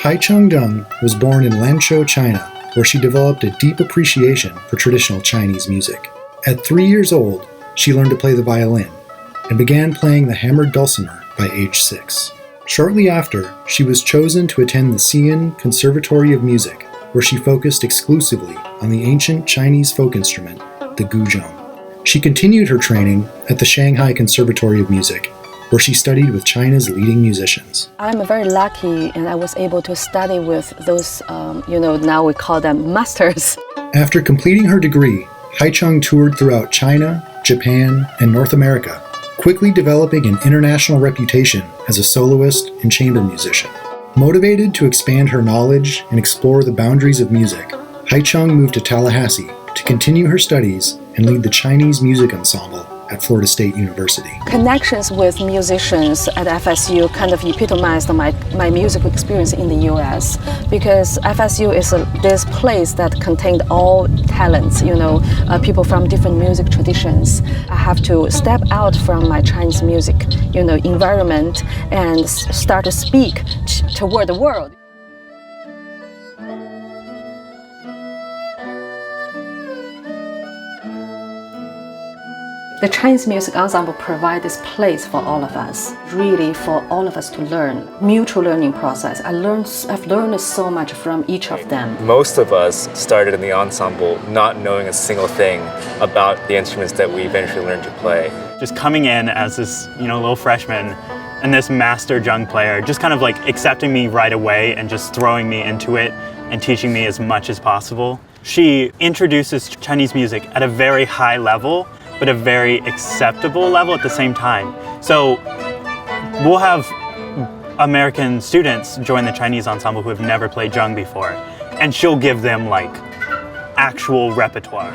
Haiqiong Deng was born in Lanzhou, China, where she developed a deep appreciation for traditional Chinese music. At 3 years old, she learned to play the violin and began playing the hammered dulcimer by age 6. Shortly after, she was chosen to attend the Shanghai Conservatory of Music, where she focused exclusively on the ancient Chinese folk instrument, the zheng. She continued her training at the Shanghai Conservatory of Music, where she studied with China's leading musicians. I'm very lucky and I was able to study with those, now we call them masters. After completing her degree, Haiqiong toured throughout China, Japan, and North America, quickly developing an international reputation as a soloist and chamber musician. Motivated to expand her knowledge and explore the boundaries of music, Haiqiong moved to Tallahassee to continue her studies and lead the Chinese Music Ensemble at Florida State University. Connections with musicians at FSU kind of epitomized my musical experience in the US, because FSU is this place that contained all talents, people from different music traditions. I have to step out from my Chinese music, environment and start to speak toward the world. The Chinese Music Ensemble provides this place for all of us, really for all of us to learn. Mutual learning process. I've learned so much from each of them. Most of us started in the ensemble not knowing a single thing about the instruments that we eventually learned to play. Just coming in as this, little freshman and this master zheng player just kind of like accepting me right away and just throwing me into it and teaching me as much as possible. She introduces Chinese music at a very high level, but a very acceptable level at the same time. So we'll have American students join the Chinese ensemble who have never played zheng before, and she'll give them like actual repertoire.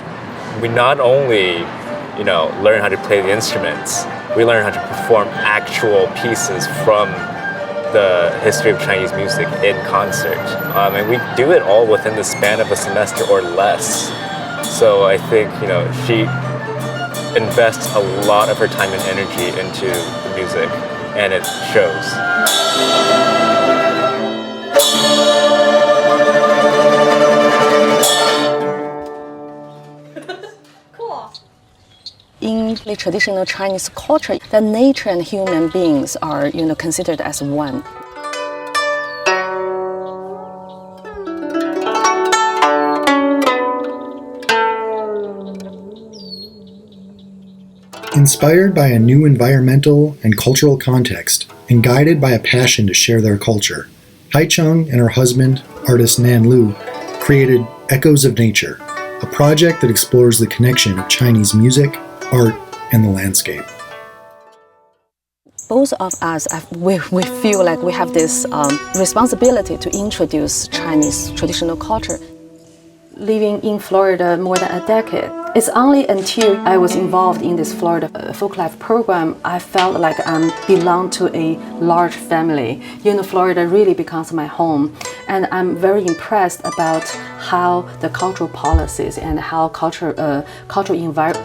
We not only, learn how to play the instruments, we learn how to perform actual pieces from the history of Chinese music in concert. And we do it all within the span of a semester or less. So I think, she invests a lot of her time and energy into the music, and it shows. Cool. In the traditional Chinese culture, the nature and human beings are, considered as one. Inspired by a new environmental and cultural context, and guided by a passion to share their culture, Haiqiong and her husband, artist Nan Lu, created Echoes of Nature, a project that explores the connection of Chinese music, art, and the landscape. Both of us, we feel like we have this responsibility to introduce Chinese traditional culture. Living in Florida more than a decade, it's only until I was involved in this Florida Folklife program, I felt like I belong to a large family. Florida really becomes my home, and I'm very impressed about how the cultural policies and how cultural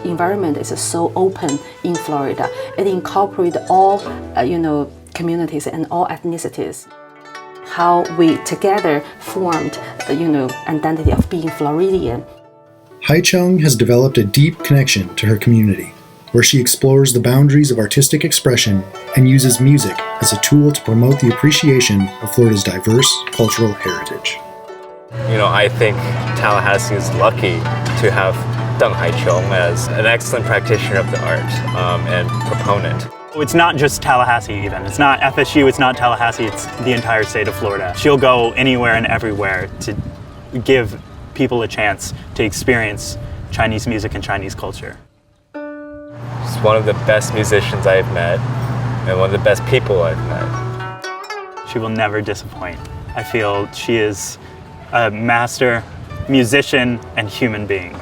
environment is so open in Florida. It incorporates all communities and all ethnicities. How we together formed identity of being Floridian. Haiqiong has developed a deep connection to her community, where she explores the boundaries of artistic expression and uses music as a tool to promote the appreciation of Florida's diverse cultural heritage. I think Tallahassee is lucky to have Deng Haiqiong as an excellent practitioner of the art and proponent. It's not just Tallahassee even. It's not FSU, it's not Tallahassee, it's the entire state of Florida. She'll go anywhere and everywhere to give people a chance to experience Chinese music and Chinese culture. She's one of the best musicians I've met and one of the best people I've met. She will never disappoint. I feel she is a master musician and human being.